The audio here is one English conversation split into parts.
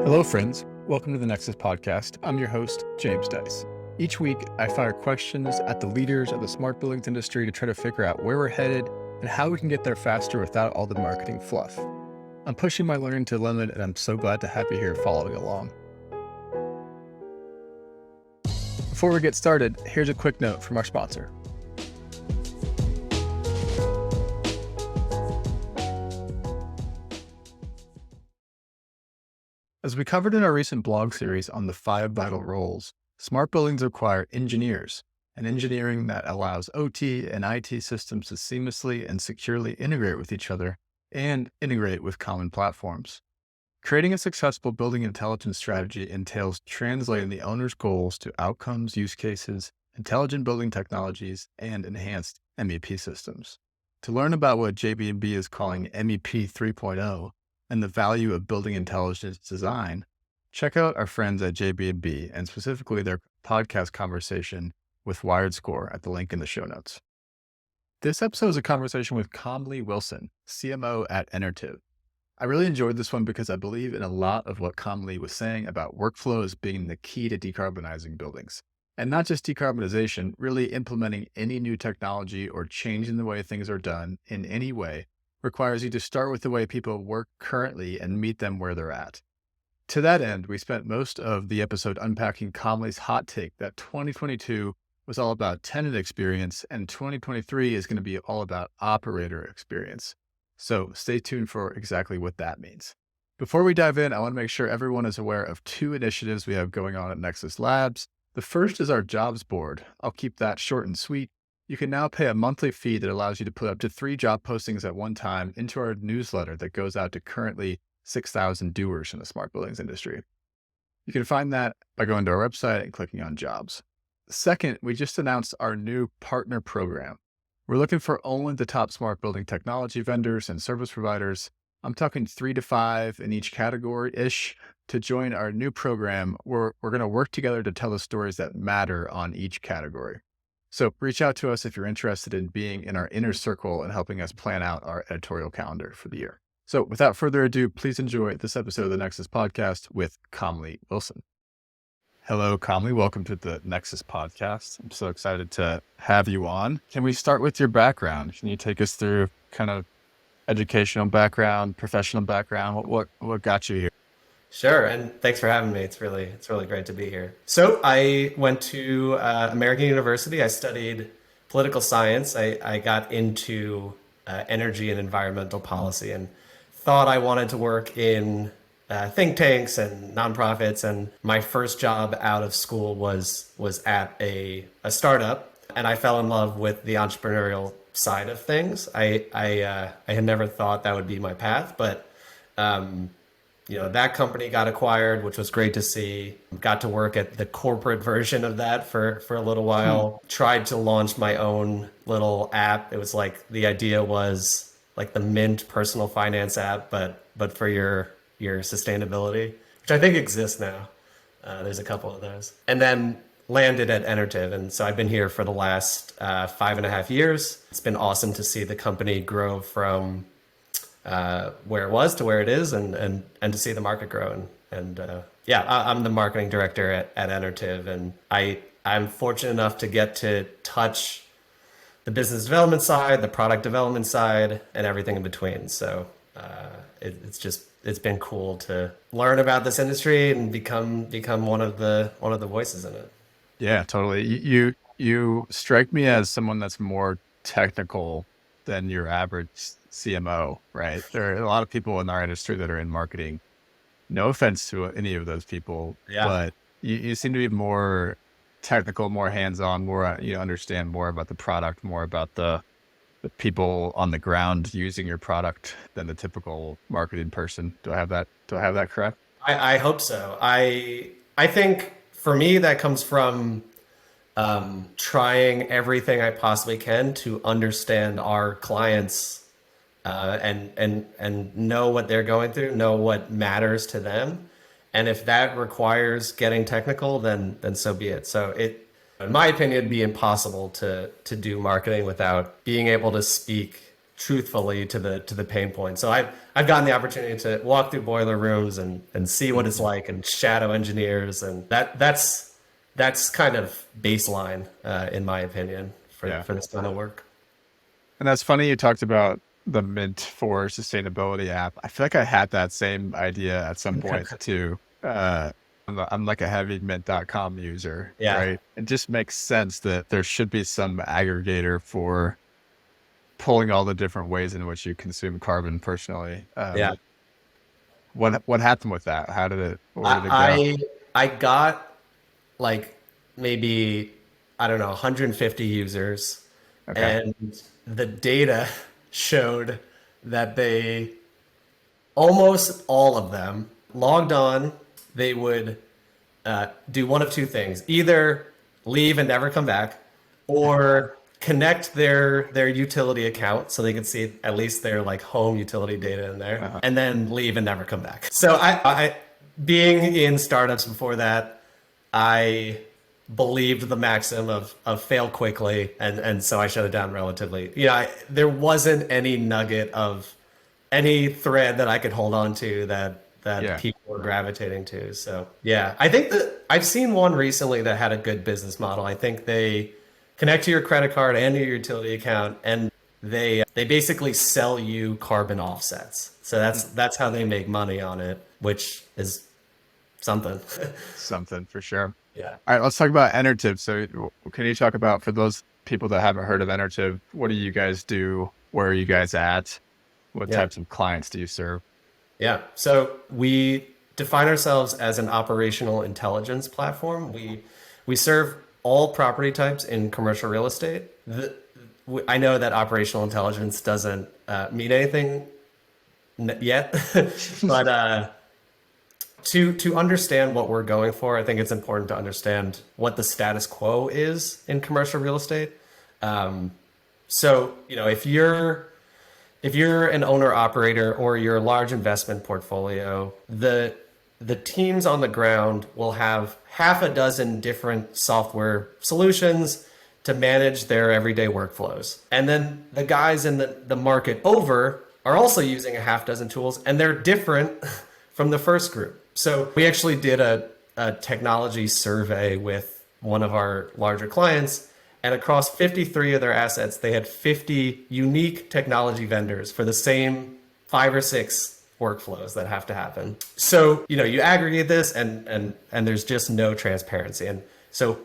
Hello, friends. Welcome to the Nexus podcast. I'm your host, James Dice. Each week, I fire questions at the leaders of the smart buildings industry to try to figure out where we're headed and how we can get there faster without all the marketing fluff. I'm pushing my learning to the limit, and I'm so glad to have you here following along. Before we get started, here's a quick note from our sponsor. As we covered in our recent blog series on the 5 vital roles, smart buildings require engineers, and engineering that allows OT and IT systems to seamlessly and securely integrate with each other and integrate with common platforms. Creating a successful building intelligence strategy entails translating the owner's goals to outcomes, use cases, intelligent building technologies, and enhanced MEP systems. To learn about what JB&B is calling MEP 3.0, and the value of building intelligence design, check out our friends at JB&B and specifically their podcast conversation with WiredScore at the link in the show notes. This episode is a conversation with Kamli Wilson, CMO at Enertiv. I really enjoyed this one because I believe in a lot of what Kamli was saying about workflows being the key to decarbonizing buildings. And not just decarbonization, really implementing any new technology or changing the way things are done in any way requires you to start with the way people work currently and meet them where they're at. To that end, we spent most of the episode unpacking Kamli's hot take that 2022 was all about tenant experience and 2023 is going to be all about operator experience. So stay tuned for exactly what that means. Before we dive in, I want to make sure everyone is aware of 2 initiatives we have going on at Nexus Labs. The first is our jobs board. I'll keep that short and sweet. You can now pay a monthly fee that allows you to put up to 3 job postings at one time into our newsletter that goes out to currently 6,000 doers in the smart buildings industry. You can find that by going to our website and clicking on jobs. Second, we just announced our new partner program. We're looking for only the top smart building technology vendors and service providers. I'm talking 3 to 5 in each category-ish to join our new program where we're going to work together to tell the stories that matter on each category. So reach out to us if you're interested in being in our inner circle and helping us plan out our editorial calendar for the year. So without further ado, please enjoy this episode of the Nexus podcast with Kamli Wilson. Hello, Kamli. Welcome to the Nexus podcast. I'm so excited to have you on. Can we start with your background? Can you take us through kind of educational background, professional background? What got you here? Sure, and thanks for having me. It's really great to be here. So I went to American University. I studied political science. I got into energy and environmental policy and thought I wanted to work in think tanks and nonprofits. And my first job out of school was at a startup, and I fell in love with the entrepreneurial side of things. I had never thought that would be my path, but that company got acquired, which was great to see. Got to work at the corporate version of that for a little while. Tried to launch my own little app. It was like the idea was like the Mint personal finance app, but for your sustainability, which I think exists now. There's a couple of those. And then landed at Enertiv. And so I've been here for the last 5.5 years. It's been awesome to see the company grow from where it was to where it is and to see the market grow. I'm the marketing director at Enertiv, and I'm fortunate enough to get to touch the business development side, the product development side, and everything in between. So it's been cool to learn about this industry and become one of the voices in it. Yeah, totally. You strike me as someone that's more technical than your average CMO, right? There are a lot of people in our industry that are in marketing. No offense to any of those people, but you seem to be more technical, more hands-on, more, understand more about the product, more about the people on the ground using your product than the typical marketing person. Do I have that correct? I hope so. I think for me, that comes from trying everything I possibly can to understand our clients and know what they're going through, know what matters to them. And if that requires getting technical, then so be it. So in my opinion, it'd be impossible to do marketing without being able to speak truthfully to the pain point. So I've gotten the opportunity to walk through boiler rooms and see what it's like and shadow engineers, and that's kind of baseline in my opinion Yeah. for this kind of work. And that's funny you talked about the Mint for Sustainability app. I feel like I had that same idea at some point too. I'm like a heavy mint.com user, Yeah, right? It just makes sense that there should be some aggregator for pulling all the different ways in which you consume carbon personally. yeah. What happened with that? How did it, where did it go? I I got like maybe I don't know 150 users, Okay. and the data showed that they almost all of them logged on. They would do one of two things: either leave and never come back, or connect their utility account so they could see at least their like home utility data in there, Uh-huh. and then leave and never come back. So I being in startups before that, I believed the maxim of fail quickly, and so I shut it down relatively. There wasn't any nugget of any thread that I could hold on to that Yeah. people were gravitating to. So yeah, I think that I've seen one recently that had a good business model. I think they connect to your credit card and your utility account, and they basically sell you carbon offsets. So that's how they make money on it, which is something. Something for sure. Yeah. All right, let's talk about Enertiv. So, can you talk about, for those people that haven't heard of Enertiv, what do you guys do? Where are you guys at? What Yeah. types of clients do you serve? Yeah. So we define ourselves as an operational intelligence platform. We serve all property types in commercial real estate. I know that operational intelligence doesn't mean anything yet, but to understand what we're going for, I think it's important to understand what the status quo is in commercial real estate. So if you're an owner operator or you're a large investment portfolio, the teams on the ground will have half a dozen different software solutions to manage their everyday workflows. And then the guys in the market over are also using a half dozen tools, and they're different from the first group. So we actually did a technology survey with one of our larger clients, and across 53 of their assets, they had 50 unique technology vendors for the same 5 or 6 workflows that have to happen. So, you aggregate this, and there's just no transparency. And so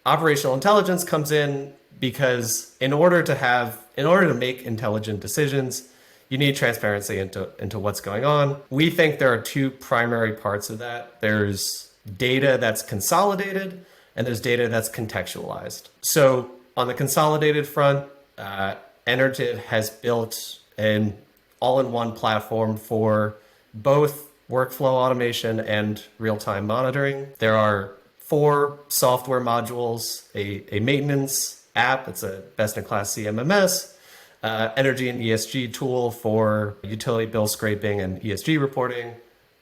operational intelligence comes in because in order to make intelligent decisions, you need transparency into what's going on. We think there are two primary parts of that. There's data that's consolidated, and there's data that's contextualized. So on the consolidated front, Enertiv has built an all-in-one platform for both workflow automation and real-time monitoring. There are 4 software modules: a maintenance app, it's a best-in-class CMMS, energy and ESG tool for utility bill scraping and ESG reporting,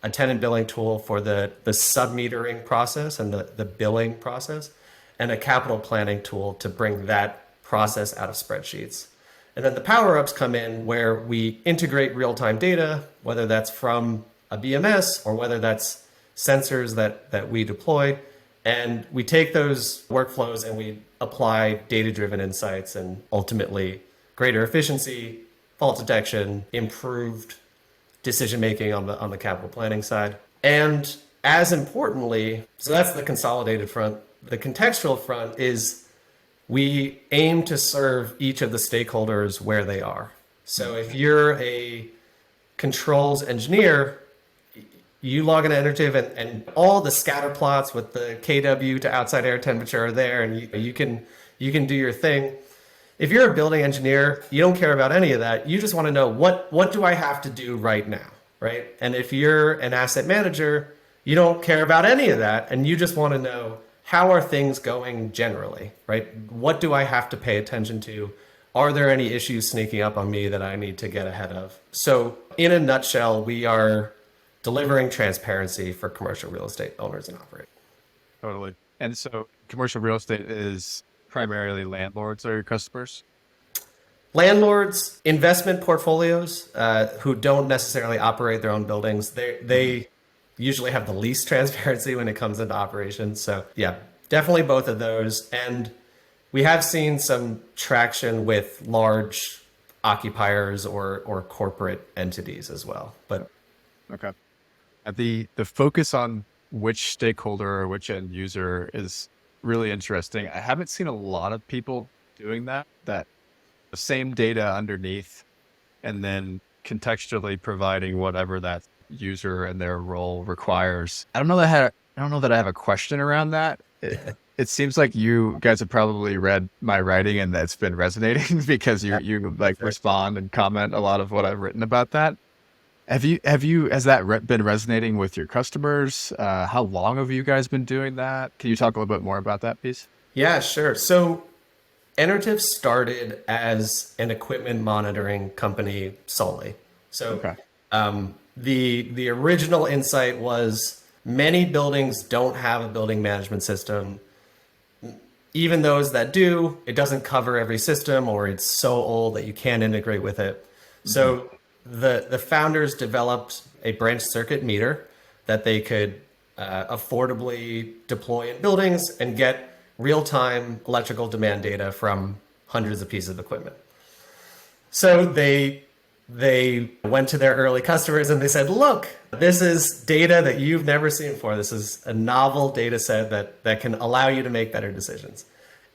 a tenant billing tool for the sub-metering process and the billing process, and a capital planning tool to bring that process out of spreadsheets. And then the power-ups come in where we integrate real-time data, whether that's from a BMS or whether that's sensors that we deploy. And we take those workflows and we apply data-driven insights and ultimately greater efficiency, fault detection, improved decision making on the capital planning side. And as importantly, so that's the consolidated front. The contextual front is we aim to serve each of the stakeholders where they are. So if you're a controls engineer, you log into Enertiv, and all the scatter plots with the kW to outside air temperature are there, and you can do your thing. If you're a building engineer, you don't care about any of that. You just want to know what do I have to do right now, right? And if you're an asset manager, you don't care about any of that, and you just want to know, how are things going generally, right? What do I have to pay attention to? Are there any issues sneaking up on me that I need to get ahead of? So in a nutshell, we are delivering transparency for commercial real estate owners and operators. Totally. And so commercial real estate is primarily landlords are your customers? Landlords, investment portfolios who don't necessarily operate their own buildings, they usually have the least transparency when it comes into operations. So yeah, definitely both of those. And we have seen some traction with large occupiers or corporate entities as well. But Okay. The focus on which stakeholder or which end user is really interesting. I haven't seen a lot of people doing that. That the same data underneath, and then contextually providing whatever that user and their role requires. I don't know that I have a question around that. It seems like you guys have probably read my writing and that's been resonating because you like respond and comment a lot of what I've written about that. Has that been resonating with your customers? How long have you guys been doing that? Can you talk a little bit more about that piece? yeah, sure. So Enertiv started as an equipment monitoring company solely. So Okay. the original insight was many buildings don't have a building management system. Even those that do, it doesn't cover every system, or it's so old that you can't integrate with it. Hmm. So the founders developed a branch circuit meter that they could affordably deploy in buildings and get real-time electrical demand data from hundreds of pieces of equipment. So they went to their early customers and they said, "Look, this is data that you've never seen before. This is a novel data set that can allow you to make better decisions."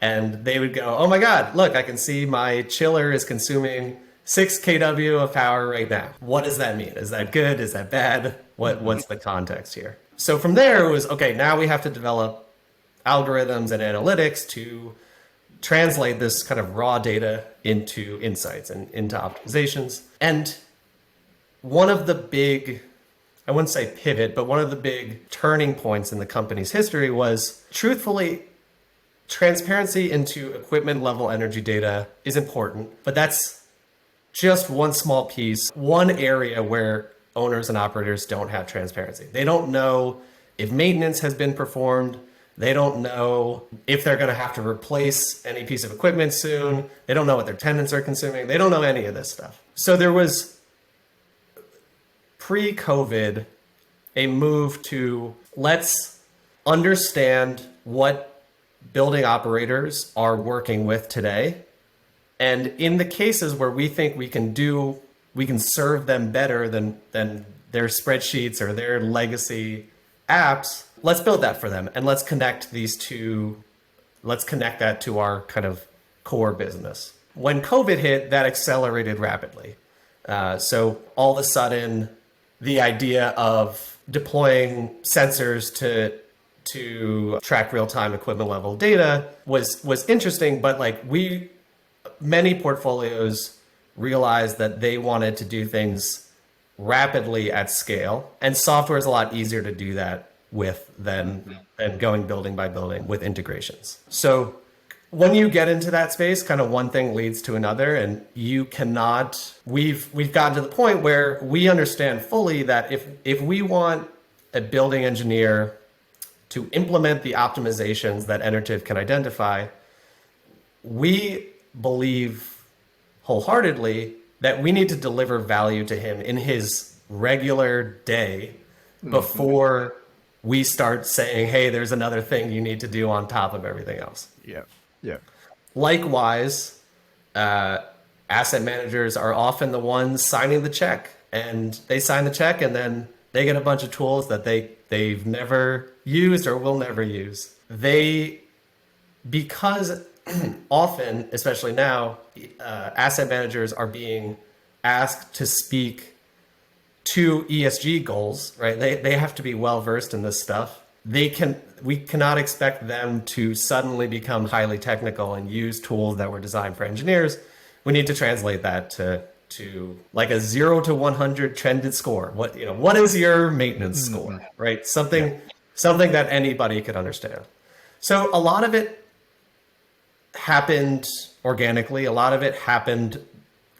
And they would go, "Oh my God, look, I can see my chiller is consuming 6 kW of power right now. What does that mean? Is that good? Is that bad? What's the context here?" So from there it was, okay, now we have to develop algorithms and analytics to translate this kind of raw data into insights and into optimizations. And one of the big, I wouldn't say pivot, but one of the big turning points in the company's history was, truthfully, transparency into equipment level energy data is important, but that's just one small piece, one area where owners and operators don't have transparency. They don't know if maintenance has been performed. They don't know if they're going to have to replace any piece of equipment soon. They don't know what their tenants are consuming. They don't know any of this stuff. So there was, pre-COVID, a move to, let's understand what building operators are working with today. And in the cases where we think we can serve them better than their spreadsheets or their legacy apps, let's build that for them. And let's connect that to our kind of core business. When COVID hit, that accelerated rapidly. So all of a sudden, the idea of deploying sensors to track real-time equipment level data was interesting, but many portfolios realized that they wanted to do things rapidly at scale, and software is a lot easier to do that with than going building by building with integrations. So when you get into that space, kind of one thing leads to another, and you cannot, we've gotten to the point where we understand fully that if we want a building engineer to implement the optimizations that Enertiv can identify, we believe wholeheartedly that we need to deliver value to him in his regular day before we start saying, "Hey, there's another thing you need to do on top of everything else." Yeah. Yeah. Likewise, asset managers are often the ones signing the check, and they sign the check and then they get a bunch of tools that they've never used or will never use. Because often, especially now, asset managers are being asked to speak to ESG goals, right? They have to be well versed in this stuff. We cannot expect them to suddenly become highly technical and use tools that were designed for engineers. We need to translate that to like a 0 to 100 trended score. What is your maintenance score, right? Something that anybody could understand. So a lot of it happened organically. A lot of it happened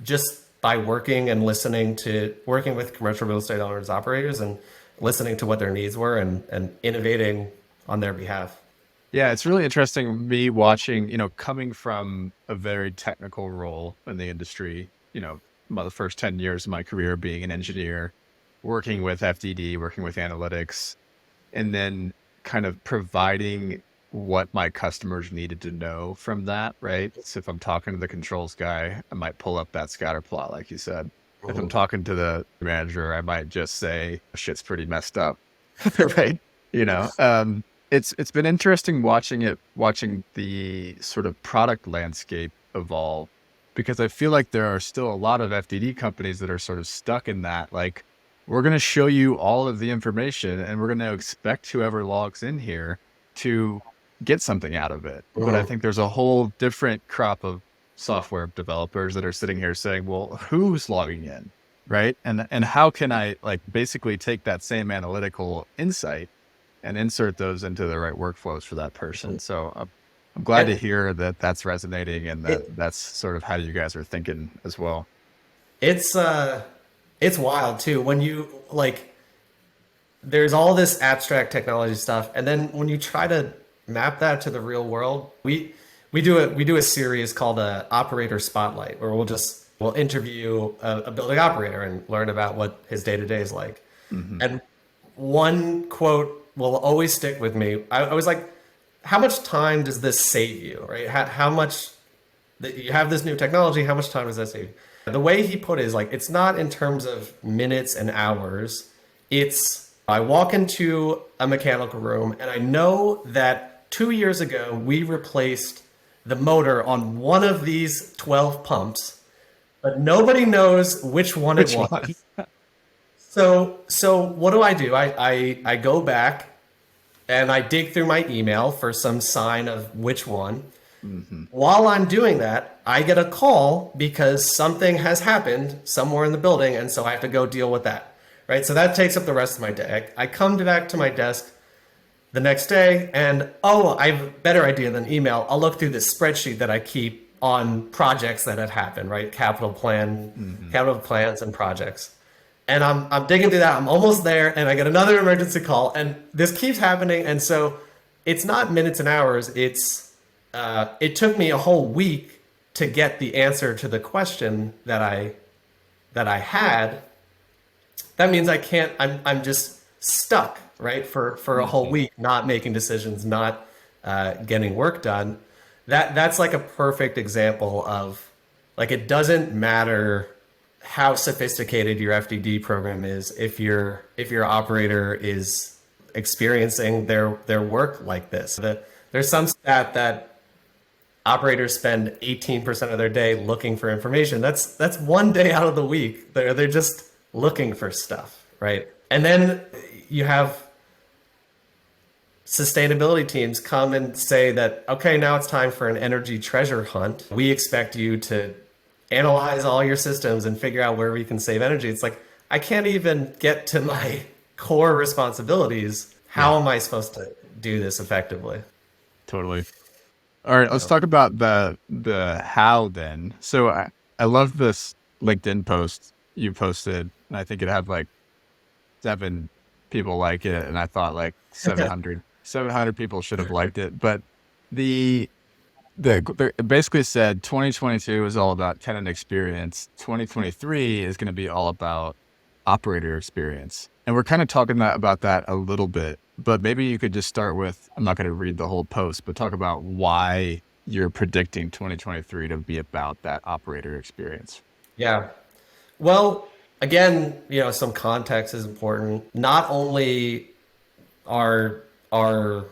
just by working with commercial real estate owners, operators, and listening to what their needs were and innovating on their behalf. Yeah, it's really interesting me watching, coming from a very technical role in the industry, the first 10 years of my career being an engineer, working with FDD, working with analytics, and then kind of providing what my customers needed to know from that, right? So if I'm talking to the controls guy, I might pull up that scatter plot, like you said. If I'm Mhm. talking to the manager, I might just say, shit's pretty messed up, right? You know, it's been interesting watching the sort of product landscape evolve because I feel like there are still a lot of FDD companies that are sort of stuck in that. Like, we're going to show you all of the information and we're going to expect whoever logs in here to get something out of it. But I Mhm. think there's a whole different crop of software developers that are sitting here saying, well, who's logging in? Right. And how can I like basically take that same analytical insight and insert those into the right workflows for that person? So I'm glad to And hear that that's resonating and that it that's sort of how you guys are thinking as well. it's it's wild too when you like there's all this abstract technology stuff, and then when you try to map that to the real world, we do a series called a operator spotlight, where we'll interview a building operator and learn about what his day to day is like. Hmm. And one quote will always stick with me. I was like, "How much time does this save you? Right? How much that you have this new technology? How much time does that save you?" The way he put it is like, it's not in terms of minutes and hours. It's I walk into a mechanical room and I know that 2 years ago we replaced the motor on one of these 12 pumps, but nobody knows which one it Which was. one? So what do? I go back and I dig through my email for some sign of which one. Hmm. While I'm doing that, I get a call because something has happened somewhere in the building, and so I have to go deal with that. Right? So that takes up the rest of my day. I come back to my desk the next day, and oh, I have a better idea than email. I'll look through this spreadsheet that I keep on projects that had happened, right? Hmm. Capital plans and projects. And I'm digging through that. I'm almost there, and I get another emergency call, and this keeps happening. And so it's not minutes and hours. It took me a whole week to get the answer to the question that I had. That means I can't. I'm just stuck, right, for a whole Hmm. week, not making decisions, not getting work done. That's like a perfect example of like, it doesn't matter how sophisticated your FDD program is if your operator is experiencing their work like this. There's some stat that operators spend 18% of their day looking for information. That's one day out of the week. They're just looking for stuff, right? And then you have sustainability teams come and say that, okay, now it's time for an energy treasure hunt. We expect you to analyze all your systems and figure out where we can save energy. It's like, I can't even get to my core responsibilities. Yeah, How am I supposed to do this effectively? totally. All right, let's So, talk about the how then. So I love this LinkedIn post you posted, and I think it had like 7 people like it, and I thought like 700 people should have liked it. But the it basically said 2022 is all about tenant experience. 2023 is going to be all about operator experience. And we're kind of talking about that a little bit, but maybe you could just start with, I'm not going to read the whole post, but talk about why you're predicting 2023 to be about that operator experience. yeah. Well, again, some context is important. Not only are our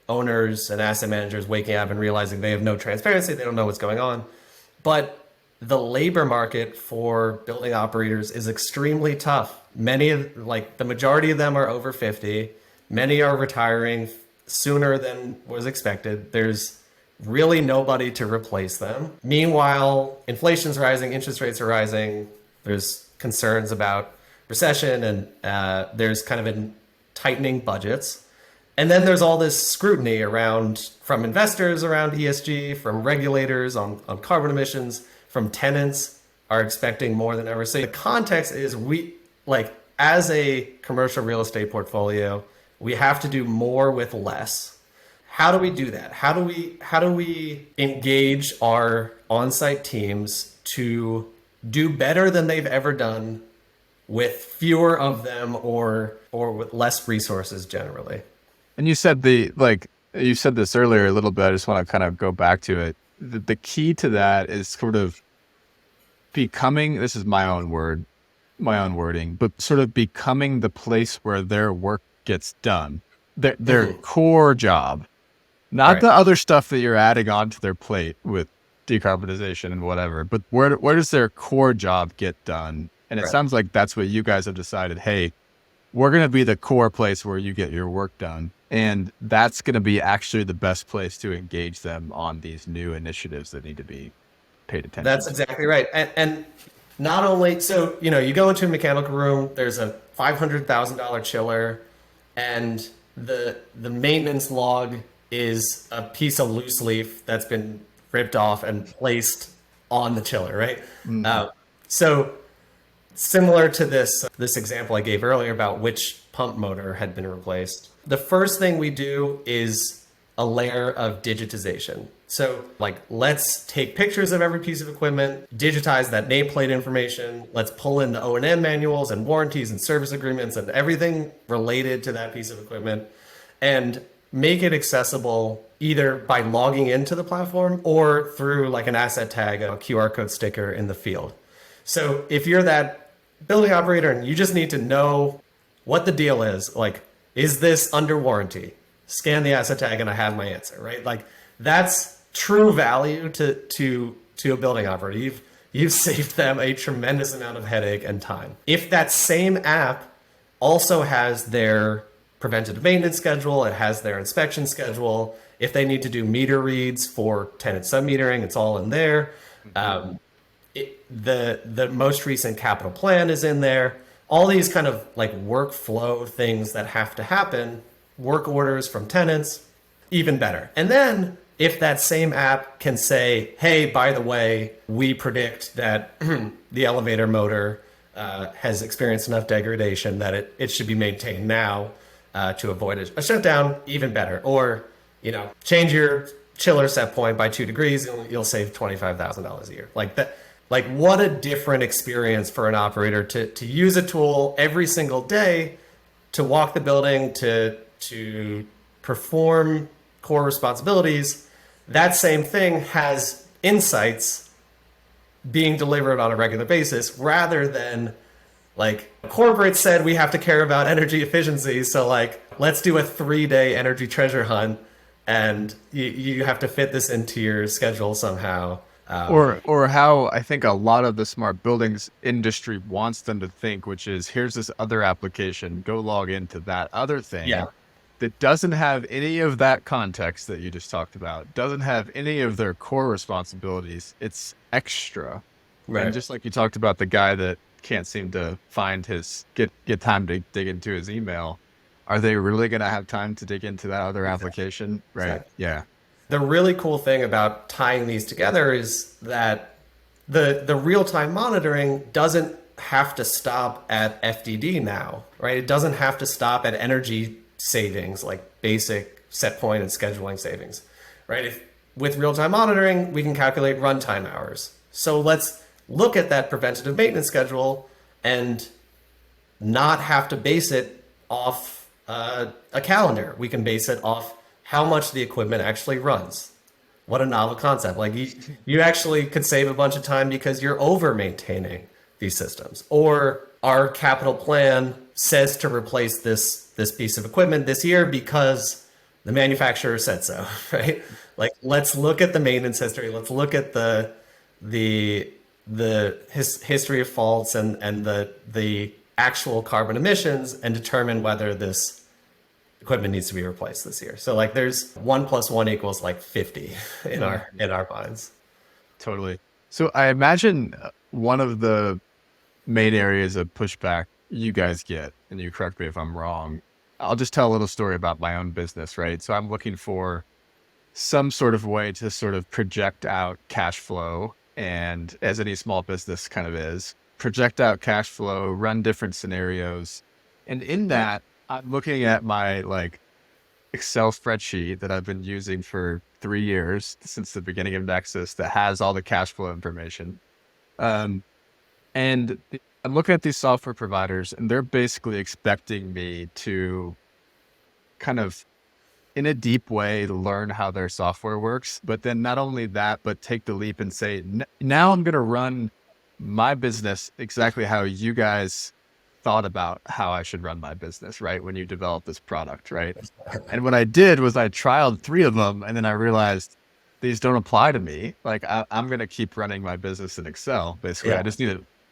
owners and asset managers waking up and realizing they have no transparency, they don't know what's going on, but the labor market for building operators is extremely tough. Like the majority of them are over 50. Many are retiring sooner than was expected. There's really nobody to replace them. Meanwhile, inflation's rising, interest rates are rising. There's concerns about recession, and there's kind of in tightening budgets. And then there's all this scrutiny around from investors around ESG, from regulators on carbon emissions, from tenants are expecting more than ever. So the context is, we like, as a commercial real estate portfolio, we have to do more with less. how do we do that? How do we engage our on-site teams to do better than they've ever done with fewer of them or with less resources generally? And you said you said this earlier a little bit. I just want to kind of go back to it. The key to that is sort of becoming, this is my own word, my own wording, but sort of becoming the place where their work gets done. Their core job, not Right. the other stuff that you're adding onto their plate with decarbonization and whatever, but where does their core job get done? And it Right. sounds like that's what you guys have decided. Hey, we're going to be the core place where you get your work done. And that's going to be actually the best place to engage them on these new initiatives that need to be paid attention That's to. exactly right. And not only so, you go into a mechanical room, there's a $500,000 chiller, and the maintenance log is a piece of loose leaf that's been ripped off and placed on the chiller, right? Mhm. So similar to this example I gave earlier about which pump motor had been replaced, the first thing we do is a layer of digitization. So, like, let's take pictures of every piece of equipment, digitize that nameplate information. Let's pull in the O&M manuals and warranties and service agreements and everything related to that piece of equipment, and make it accessible either by logging into the platform or through like an asset tag, a QR code sticker in the field. So if you're that building operator and you just need to know what the deal is, like, is this under warranty? Scan the asset tag and I have my answer, right? Like, that's true value to a building operator. You've saved them a tremendous amount of headache and time. If that same app also has their preventative maintenance schedule, it has their inspection schedule. If they need to do meter reads for tenant submetering, it's all in there. Um, the most recent capital plan is in there. All these kind of like workflow things that have to happen, work orders from tenants, even better. And then if that same app can say, hey, by the way, we predict that the elevator motor has experienced enough degradation that it should be maintained now to avoid a shutdown, even better. Or, change your chiller set point by 2 degrees, you'll save $25,000 a year. Like that. Like, what a different experience for an operator to use a tool every single day to walk the building, to perform core responsibilities. That same thing has insights being delivered on a regular basis rather than like corporate said we have to care about energy efficiency. So like, let's do a 3-day energy treasure hunt and you have to fit this into your schedule somehow. Or how I think a lot of the smart buildings industry wants them to think, which is here's this other application, go log into that other Yeah, thing that doesn't have any of that context that you just talked about, doesn't have any of their core responsibilities. It's extra. And right. just like you talked about the guy that can't seem to find his get time to dig into his email, are they really going to have time to dig into that other Exactly. application? Right. Exactly. Yeah. The really cool thing about tying these together is that the real-time monitoring doesn't have to stop at FDD now, right? It doesn't have to stop at energy savings, like basic set point and scheduling savings, right? If with real-time monitoring, we can calculate runtime hours. So let's look at that preventative maintenance schedule and not have to base it off a calendar. We can base it off how much the equipment actually runs. What a novel concept. Like, you actually could save a bunch of time because you're over maintaining these systems. Or our capital plan says to replace this piece of equipment this year because the manufacturer said so, right? Like, let's look at the maintenance history. Let's look at the history of faults and the actual carbon emissions and determine whether this equipment needs to be replaced this year. So like, there's 1 + 1 = like 50 in our minds. Totally. So I imagine one of the main areas of pushback you guys get, and you correct me if I'm wrong, I'll just tell a little story about my own business, right? So I'm looking for some sort of way to sort of project out cash flow. And as any small business kind of is, project out cash flow, run different scenarios. And in that, I'm looking at my like Excel spreadsheet that I've been using for 3 years since the beginning of Nexus that has all the cash flow information. Um, I'm looking at these software providers, and they're basically expecting me to kind of, in a deep way, learn how their software works. But then not only that, but take the leap and say, now I'm going to run my business exactly how you guys thought about how I should run my business, right? When you develop this product, right? And what I did was I trialed 3 of them, and then I realized these don't apply to me. Like I'm going to keep running my business in Excel. Basically, Yeah. I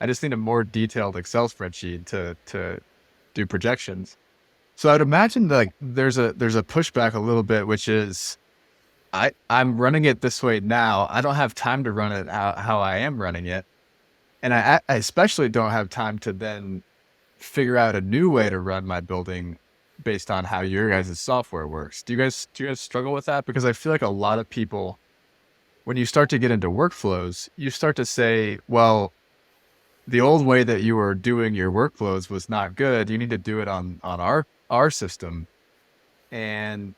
just need a more detailed Excel spreadsheet to do projections. So I'd imagine like there's a pushback a little bit, which is I'm running it this way now. I don't have time to run it how I am running it, and I especially don't have time to then figure out a new way to run my building based on how your guys' software works. Do you guys struggle with that? Because I feel like a lot of people, when you start to get into workflows, you start to say, well, the old way that you were doing your workflows was not good. You need to do it on our system. And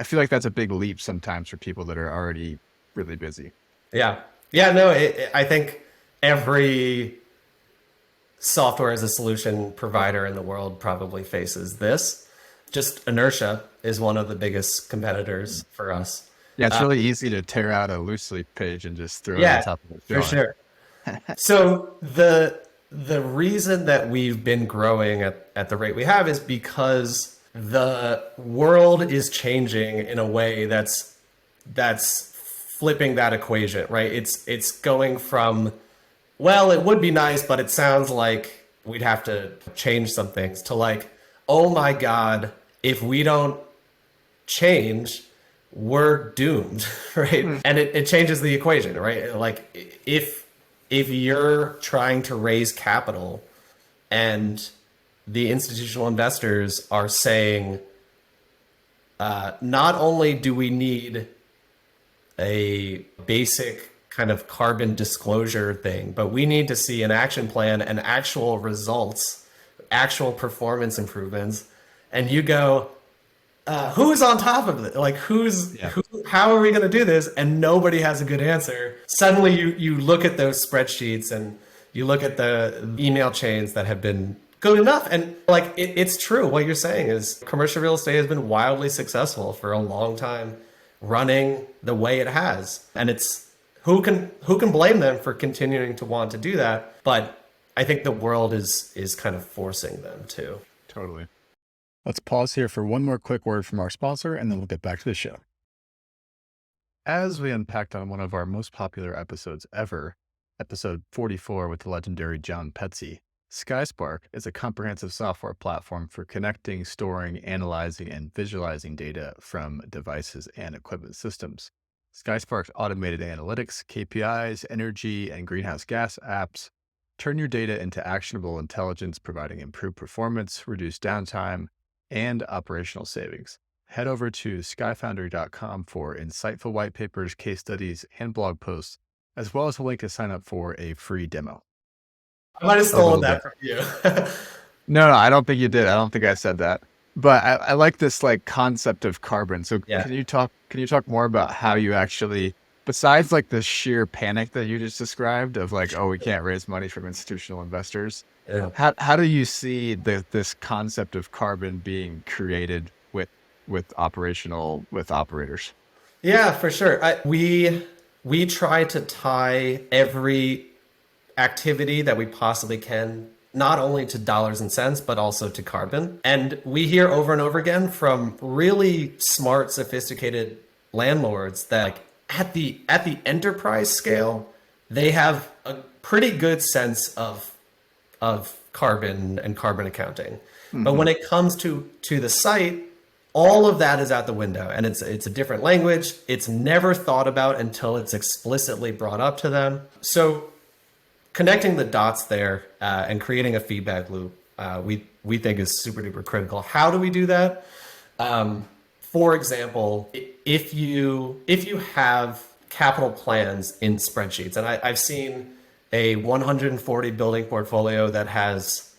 I feel like that's a big leap sometimes for people that are already really busy. Yeah. Yeah. No, I think every software as a solution provider in the world probably faces this. Just inertia is one of the biggest competitors for us. Yeah, it's really easy to tear out a loose leaf page and just throw it on Yeah, top of a for drawing. sure. So the reason that we've been growing at the rate we have is because the world is changing in a way that's flipping that equation, right? It's going from, well, it would be nice, but it sounds like we'd have to change some things, to like, oh my God, if we don't change, we're doomed, right? And it changes the equation, right? Like if you're trying to raise capital and the institutional investors are saying, not only do we need a basic kind of carbon disclosure thing, but we need to see an action plan and actual results, actual performance improvements. And you go, who's on top of it? Like, Yeah, how are we going to do this? And nobody has a good answer. Suddenly you look at those spreadsheets and you look at the email chains that have been good enough. And like, it's true. What you're saying is commercial real estate has been wildly successful for a long time, running the way it has. And it's, who can blame them for continuing to want to do that? But I think the world is kind of forcing them to. totally. Let's pause here for one more quick word from our sponsor, and then we'll get back to the show. As we unpacked on one of our most popular episodes ever, episode 44 with the legendary John Petsy, SkySpark is a comprehensive software platform for connecting, storing, analyzing, and visualizing data from devices and equipment systems. SkySpark's automated analytics, KPIs, energy, and greenhouse gas apps turn your data into actionable intelligence, providing improved performance, reduced downtime, and operational savings. Head over to skyfoundry.com for insightful white papers, case studies, and blog posts, as well as a link to sign up for a free demo. I might have A stolen little that bit. from you. No, I don't think you did. I don't think I said that. But I like this like concept of carbon. So Yeah. can you talk more about how you actually, besides like the sheer panic that you just described of like, oh, we can't raise money from institutional investors, Yeah. how do you see this concept of carbon being created with operators? Yeah, for sure. We try to tie every activity that we possibly can, not only to dollars and cents, but also to carbon. And we hear over and over again from really smart, sophisticated landlords that like at the enterprise scale, they have a pretty good sense of carbon and carbon accounting. But when it comes to the site, all of that is out the window, and it's a different language. It's never thought about until it's explicitly brought up to them. So connecting the dots there and creating a feedback loop, we think is super duper critical. How do we do that? For example, if you have capital plans in spreadsheets, and I've seen a 140 building portfolio that has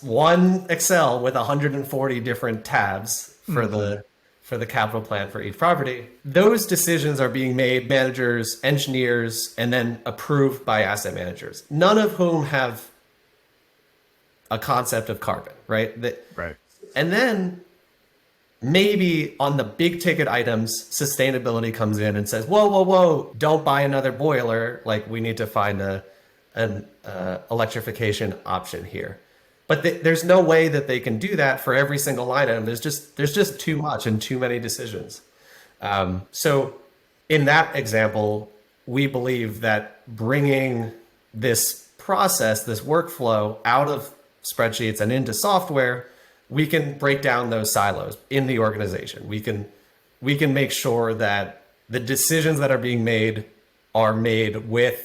one Excel with 140 different tabs for Hmm. the capital plan for each property. Those decisions are being made managers, engineers, and then approved by asset managers, none of whom have a concept of carbon, right? Right. And then maybe on the big ticket items, sustainability comes in and says, whoa, whoa, whoa, don't buy another boiler. Like we need to find an electrification option here. But there's no way that they can do that for every single line item. There's just too much and too many decisions. So in that example, we believe that bringing this process, this workflow out of spreadsheets and into software, we can break down those silos in the organization. We can make sure that the decisions that are being made are made with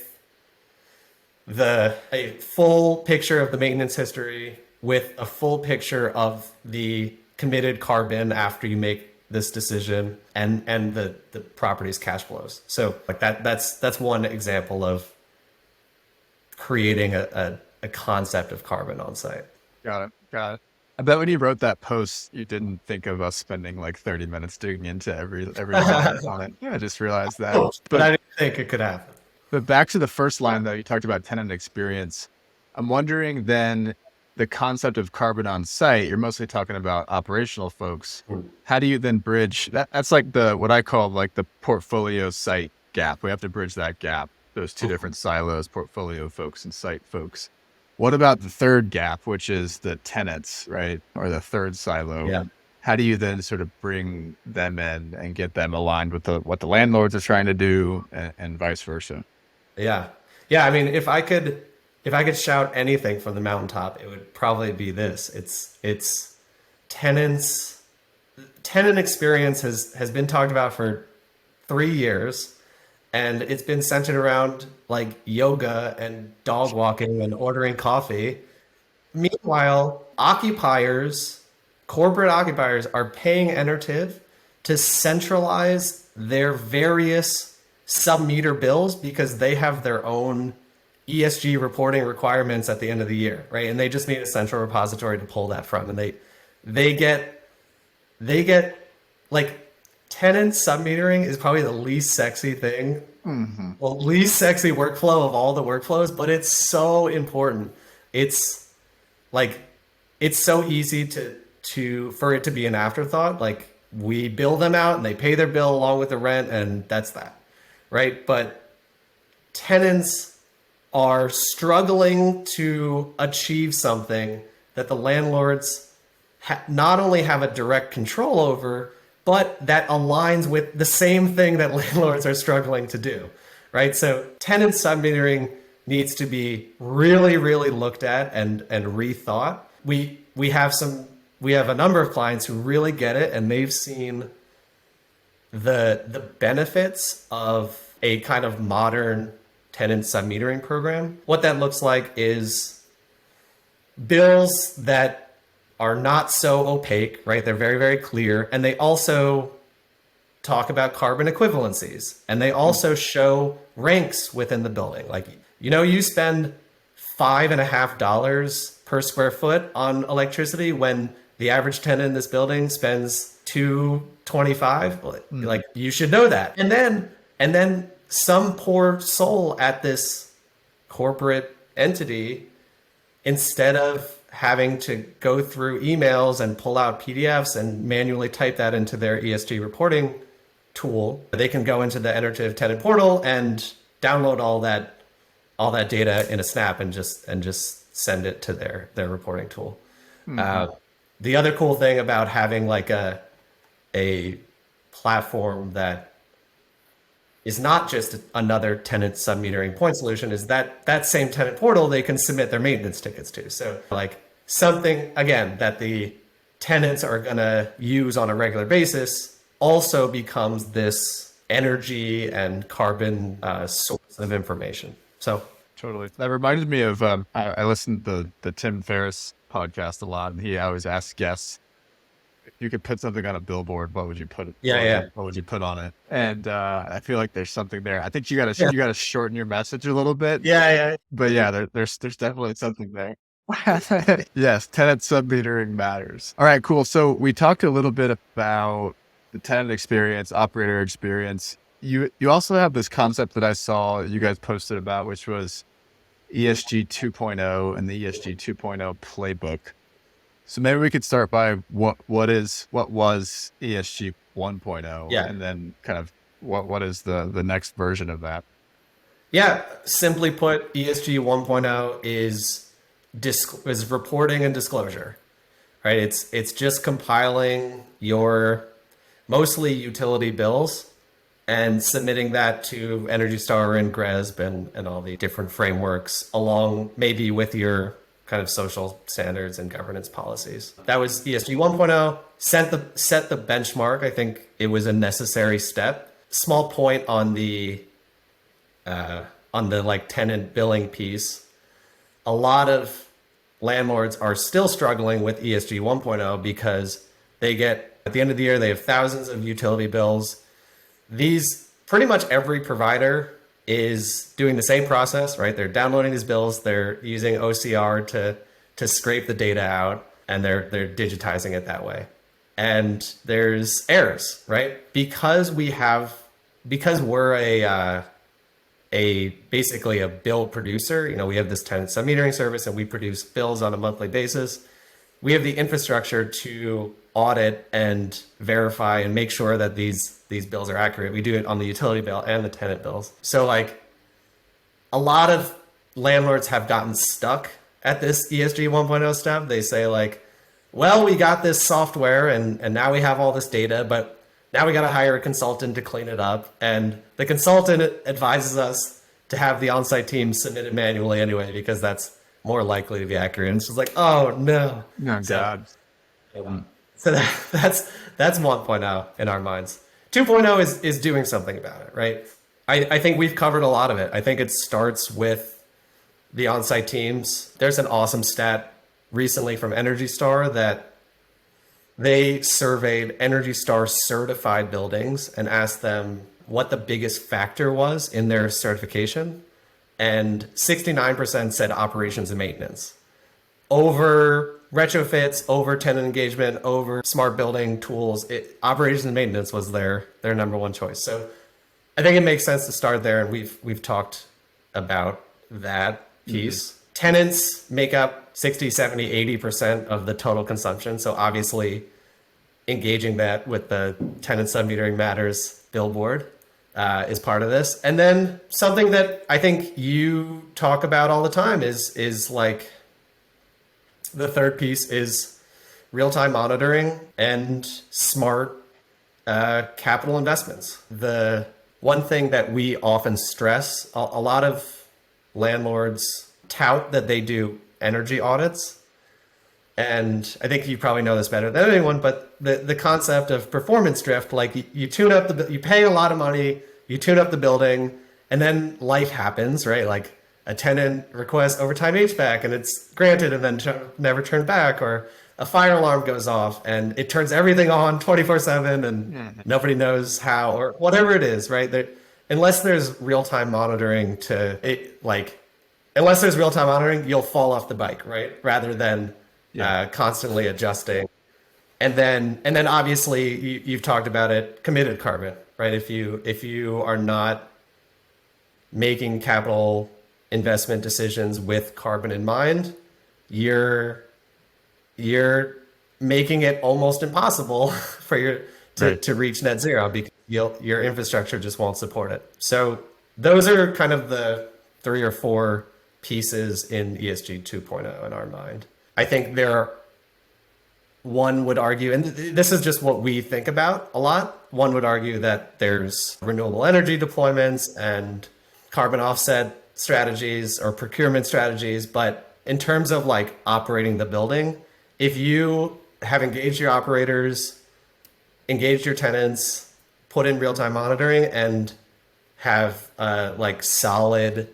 a full picture of the maintenance history, with a full picture of the committed carbon after you make this decision, and the property's cash flows. So like that's one example of creating a concept of carbon on site. Got it. Got it. I bet when you wrote that post, you didn't think of us spending like 30 minutes digging into every line on it. Yeah, I just realized that. But I didn't think it could happen. But back to the first line, though, you talked about tenant experience. I'm wondering then the concept of carbon on site, you're mostly talking about operational folks. How do you then bridge that? That's like what I call like the portfolio site gap. We have to bridge that gap, those two different silos, portfolio folks and site folks. What about the third gap, which is the tenants, right? Or the third silo? Yeah. How do you then sort of bring them in and get them aligned with what the landlords are trying to do and vice versa? Yeah. Yeah. I mean, if I could shout anything from the mountaintop, it would probably be this. It's tenants. Tenant experience has been talked about for 3 years, and it's been centered around like yoga and dog walking and ordering coffee. Meanwhile, corporate occupiers are paying Enertiv to centralize their various sub-meter bills because they have their own ESG reporting requirements at the end of the year, right? And they just need a central repository to pull that from. And they get like tenant sub-metering is probably the least sexy thing, Hmm. well, least sexy workflow of all the workflows, but it's so important. It's like it's so easy to for it to be an afterthought. Like we bill them out and they pay their bill along with the rent, and that's that, right? But tenants are struggling to achieve something that the landlords not only have a direct control over, but that aligns with the same thing that landlords are struggling to do, right? So tenant submetering needs to be really, really looked at and rethought. We have a number of clients who really get it, and they've seen the benefits of a kind of modern tenant submetering program. What that looks like is bills that are not so opaque, right? They're very, very clear. And they also talk about carbon equivalencies. And they also show ranks within the building. Like, you spend $5.50 per square foot on electricity when the average tenant in this building spends $2.25. Like, you should know that. And then some poor soul at this corporate entity, instead of having to go through emails and pull out PDFs and manually type that into their ESG reporting tool, they can go into the Enertiv tenant portal and download all that data in a snap and just send it to their reporting tool. The other cool thing about having like a platform that is not just another tenant submetering point solution is that same tenant portal they can submit their maintenance tickets to. So like something, again, that the tenants are going to use on a regular basis also becomes this energy and carbon source of information. So Totally. That reminded me of I listened to the Tim Ferriss podcast a lot, and he always asks guests, if you could put something on a billboard, what would you put it? yeah. What would you put on it? And I feel like there's something there. I think you gotta shorten your message a little bit, Yeah. but yeah, there's definitely something there. Yes, tenant sub-metering matters. All right, cool. So we talked a little bit about the tenant experience, operator experience. You also have this concept that I saw you guys posted about, which was ESG 2.0 and the ESG 2.0 playbook. So maybe we could start by what was ESG 1.0 Yeah. and then kind of what is the next version of that? Yeah, simply put, ESG 1.0 is reporting and disclosure, right? It's just compiling your mostly utility bills and submitting that to Energy Star and GRESB and all the different frameworks along maybe with your kind of social standards and governance policies. That was ESG 1.0, set the benchmark. I think it was a necessary step. Small point on the like tenant billing piece. A lot of landlords are still struggling with ESG 1.0 because they get at the end of the year they have thousands of utility bills. These pretty much every provider is doing the same process, right? They're downloading these bills, they're using OCR to scrape the data out, and they're digitizing it that way. And there's errors, right? Because we're a basically a bill producer. You know, we have this tenant sub-metering service and we produce bills on a monthly basis. We have the infrastructure to audit and verify and make sure that these bills are accurate. We do it on the utility bill and the tenant bills. So like a lot of landlords have gotten stuck at this ESG 1.0 step. They say like, well, we got this software and now we have all this data, but now we got to hire a consultant to clean it up. And the consultant advises us to have the on-site team submit it manually anyway, because that's more likely to be accurate. And it's just like, oh no. Oh So, God. that's 1.0 in our minds. 2.0 is doing something about it, right? I think we've covered a lot of it. I think it starts with the on-site teams. There's an awesome stat recently from Energy Star that they surveyed Energy Star certified buildings and asked them what the biggest factor was in their certification. And 69% said operations and maintenance over retrofits, over tenant engagement, over smart building tools. Operations and maintenance was their number one choice. So I think it makes sense to start there, and we've talked about that Mhm. piece. Tenants make up 60, 70, 80% of the total consumption. So obviously engaging that with the tenant sub-metering matters billboard is part of this. And then something that I think you talk about all the time is like the third piece is real-time monitoring and smart capital investments. The one thing that we often stress, a lot of landlords tout that they do energy audits. And I think you probably know this better than anyone, but the concept of performance drift, like you tune up you pay a lot of money, you tune up the building, and then life happens, right? Like a tenant requests overtime HVAC and it's granted and then never turned back, or a fire alarm goes off and it turns everything on 24/7 and Mhm. nobody knows how, or whatever it is, right? Unless there's real-time monitoring to it, like unless there's real-time monitoring, you'll fall off the bike, right? Rather than Yeah. constantly adjusting. And then obviously you've talked about it, committed carbon, right? If you are not making capital investment decisions with carbon in mind, you're you're making it almost impossible for Right. to reach net zero because your infrastructure just won't support it. So those are kind of the three or four pieces in ESG 2.0 in our mind. I think one would argue, and this is just what we think about a lot. One would argue that there's renewable energy deployments and carbon offset strategies or procurement strategies. But in terms of like operating the building, if you have engaged your operators, engaged your tenants, put in real-time monitoring, and have a like solid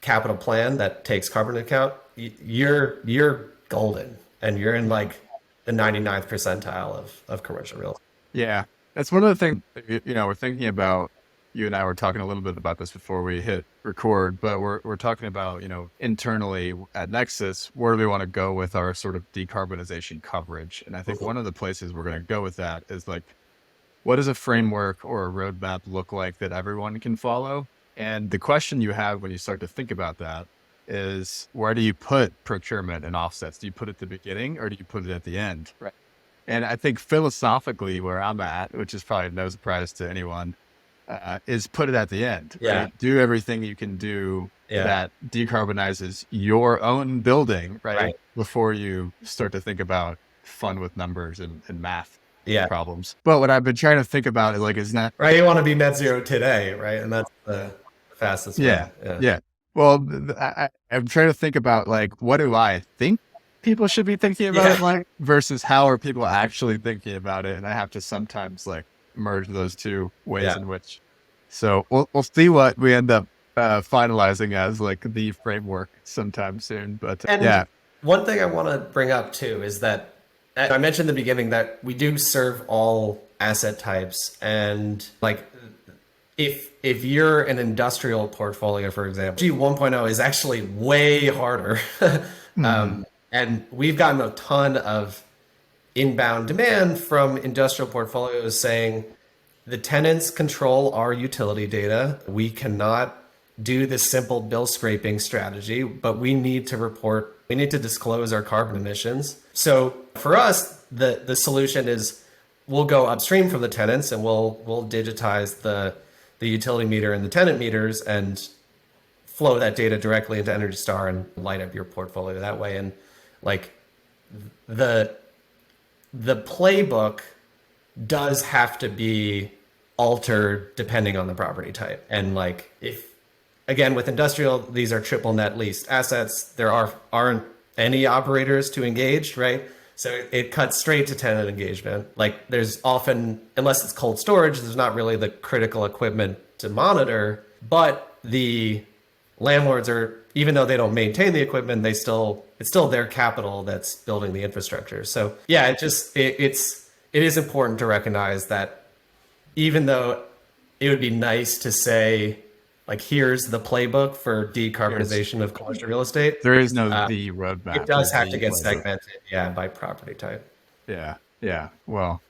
capital plan that takes carbon into account, you're golden, and you're in like the 99th percentile of commercial real estate. Yeah. That's one of the things, we're thinking about. you and I were talking a little bit about this before we hit record, but we're talking about, internally at Nexus, where do we want to go with our sort of decarbonization coverage? And I think Mhm. one of the places we're going to go with that is like, what does a framework or a roadmap look like that everyone can follow? And the question you have when you start to think about that is, where do you put procurement and offsets? Do you put it at the beginning or do you put it at the end? Right. And I think philosophically, where I'm at, which is probably no surprise to anyone, is put it at the end, Yeah. right? Do everything you can do Yeah. that decarbonizes your own building, right? Right. Before you start to think about fun with numbers and math Yeah. problems. But what I've been trying to think about is like, is that, Right. You want to be net zero today, right? And that's the fastest way. yeah, Yeah. yeah. Well, I'm trying to think about like, what do I think people should be thinking about Yeah. it like versus how are people actually thinking about it? And I have to sometimes like merge those two ways Yeah. in which. So we'll see what we end up finalizing as like the framework sometime soon. But And yeah, one thing I want to bring up too is that I mentioned in the beginning that we do serve all asset types, and like if you're an industrial portfolio, for example, G 1.0 is actually way harder. mhm. And we've gotten a ton of inbound demand from industrial portfolios saying the tenants control our utility data. We cannot do this simple bill scraping strategy, but we need to report, we need to disclose our carbon emissions. So for us, the solution is we'll go upstream from the tenants and we'll digitize the utility meter and the tenant meters and flow that data directly into Energy Star and light up your portfolio that way. And like the the playbook does have to be altered depending on the property type. And like if again with industrial, these are triple net leased assets. There aren't any operators to engage, right? So it cuts straight to tenant engagement. Like there's often, unless it's cold storage, there's not really the critical equipment to monitor. But the landlords are, even though they don't maintain the equipment, it's still their capital that's building the infrastructure. So yeah, it is important to recognize that even though it would be nice to say like here's the playbook for There's decarbonization of commercial real estate, there is no uh, the it roadmap or does have to the get playbook. segmented, yeah, by property type. Yeah, yeah. Well,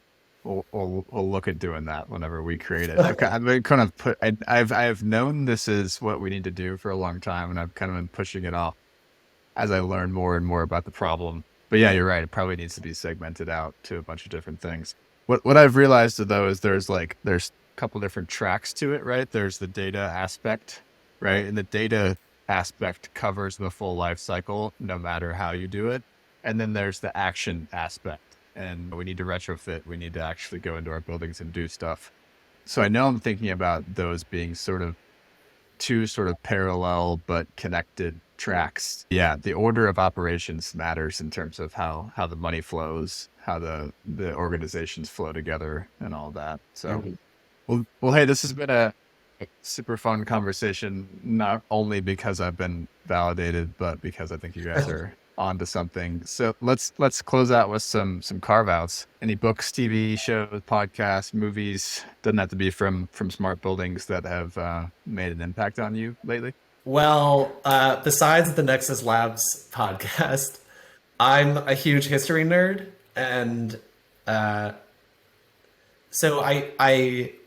we'll look at doing that whenever we create it. I've been kind of I've known this is what we need to do for a long time, and I've kind of been pushing it off as I learn more and more about the problem. But yeah, you're right. It probably needs to be segmented out to a bunch of different things. What I've realized though is there's a couple different tracks to it, right? There's the data aspect, right? And the data aspect covers the full life cycle, no matter how you do it. And then there's the action aspect. And we need to retrofit. We need to actually go into our buildings and do stuff. So I know I'm thinking about those being sort of two sort of parallel but connected tracks. Yeah, the order of operations matters in terms of how the money flows, how the organizations flow together, and all that. So, Mhm. well, hey, this has been a super fun conversation. Not only because I've been validated, but because I think you guys are onto something. So let's close out with some carve outs. Any books, TV shows, podcasts, movies? Doesn't have to be from smart buildings that have made an impact on you lately. Well, besides the Nexus Labs podcast, I'm a huge history nerd, and so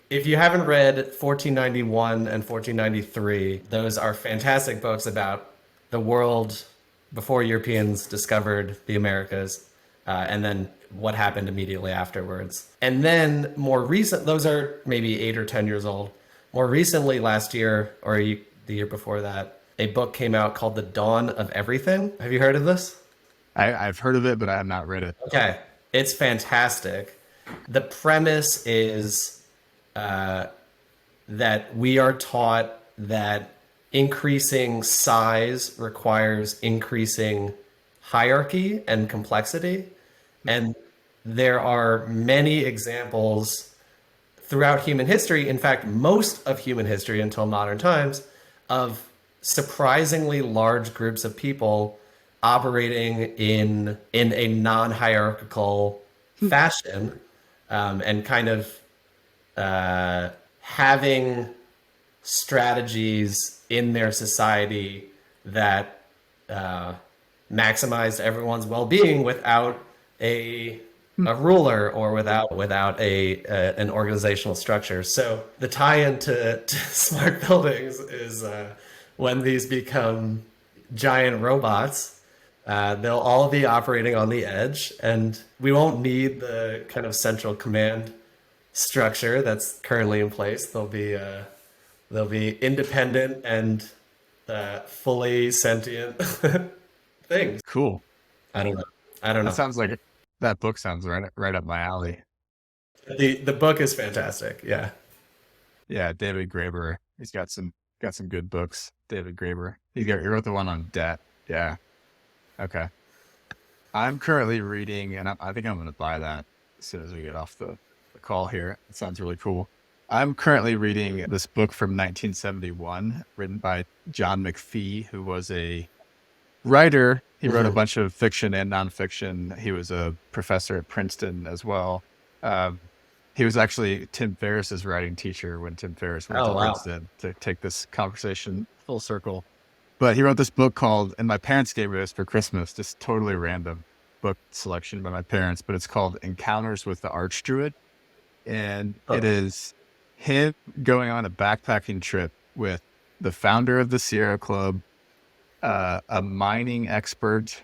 if you haven't read 1491 and 1493, those are fantastic books about the world before Europeans discovered the Americas, and then what happened immediately afterwards. And then more recent, those are maybe 8 or 10 years old. More recently, last year or the year before that, a book came out called The Dawn of Everything. Have you heard of this? I've heard of it, but I have not read it. Okay, it's fantastic. The premise is that we are taught that increasing size requires increasing hierarchy and complexity. And there are many examples throughout human history, in fact, most of human history until modern times, of surprisingly large groups of people operating in a non-hierarchical fashion, and kind of having strategies in their society that maximized everyone's well-being without a ruler or without an organizational structure. So the tie-in to smart buildings is when these become giant robots, they'll all be operating on the edge, and we won't need the kind of central command structure that's currently in place. They'll be independent and fully sentient things. Cool. I don't know. I don't That know. sounds like that book sounds right up my alley. The book is fantastic. Yeah. Yeah, David Graeber. He's got some good books. David Graeber. He wrote the one on debt. Yeah. Okay. I'm currently reading, and I think I'm going to buy that as soon as we get off the call here. It sounds really cool. I'm currently reading this book from 1971, written by John McPhee, who was a writer. He wrote a bunch of fiction and nonfiction. He was a professor at Princeton as well. He was actually Tim Ferriss's writing teacher when Tim Ferriss went Oh, to wow. Princeton, to take this conversation full circle. But he wrote this book called, and my parents gave me this for Christmas, just totally random book selection by my parents, but it's called Encounters with the Archdruid. And it is him going on a backpacking trip with the founder of the Sierra Club, a mining expert,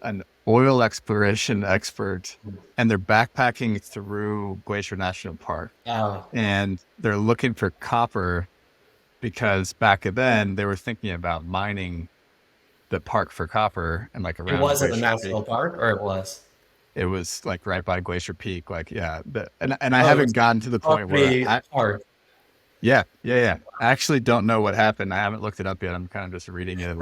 an oil exploration expert, and they're backpacking through Glacier National Park. Oh, And they're looking for copper because back then they were thinking about mining the park for copper and like it around wasn't a Glacier national Peak. park, or it was? It was like right by Glacier Peak. Like, yeah. And I Oh, it haven't was gotten to the point where property park. yeah. I actually don't know what happened. I haven't looked it up yet. I'm kind of just reading it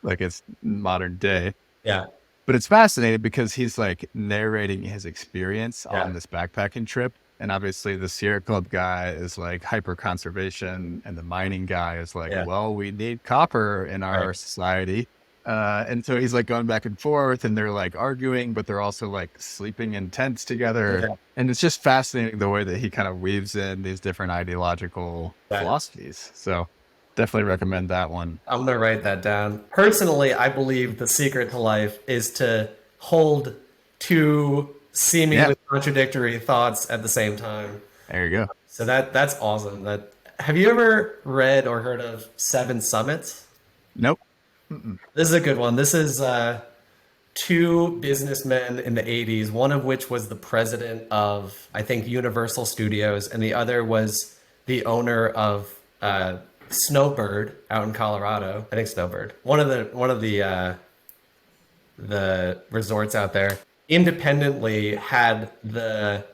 like it's modern day. Yeah. But it's fascinating because he's like narrating his experience on this backpacking trip. And obviously the Sierra Club guy is like hyper conservation, and the mining guy is like, well, we need copper in our society. And so he's like going back and forth, and they're like arguing, but they're also like sleeping in tents together. Yeah. And it's just fascinating the way that he kind of weaves in these different ideological philosophies. So definitely recommend that one. I'm going to write that down. Personally, I believe the secret to life is to hold two seemingly contradictory thoughts at the same time. There you go. So that's awesome. Have you ever read or heard of Seven Summits? Nope. This is a good one. This is two businessmen in the 80s, one of which was the president of, I think, Universal Studios, and the other was the owner of Snowbird out in Colorado. I think Snowbird. One of the resorts out there independently had the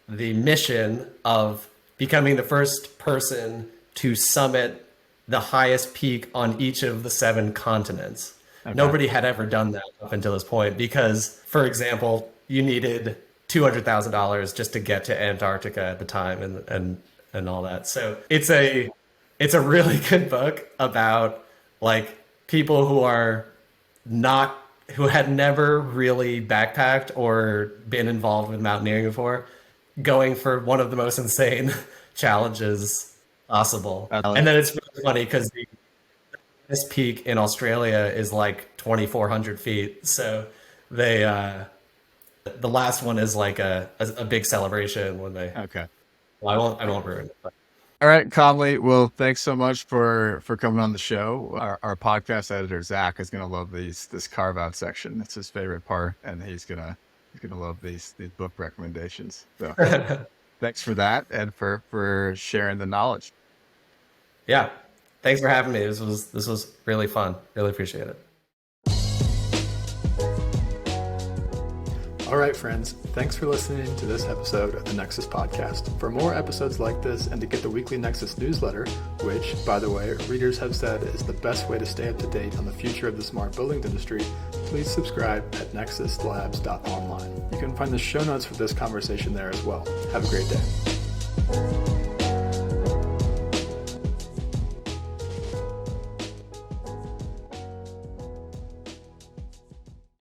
mission of becoming the first person to summit the highest peak on each of the 7 continents. Okay. Nobody had ever done that up until this point because, for example, you needed $200,000 just to get to Antarctica at the time and all that. So it's a really good book about like people who had never really backpacked or been involved with mountaineering before, going for one of the most insane challenges possible. And then it's really funny because this peak in Australia is like 2,400 feet. So the last one is like a big celebration when they. Okay. Well, I won't ruin it. But. All right, Conley. Well, thanks so much for coming on the show. Our podcast editor Zach is gonna love this Carveout section. It's his favorite part, and he's gonna love these book recommendations. So thanks for that, and for sharing the knowledge. Yeah, thanks for having me. This was really fun. Really appreciate it. All right, friends, thanks for listening to this episode of the Nexus Podcast. For more episodes like this and to get the weekly Nexus newsletter, which, by the way, readers have said is the best way to stay up to date on the future of the smart buildings industry, please subscribe at nexuslabs.online. You can find the show notes for this conversation there as well. Have a great day.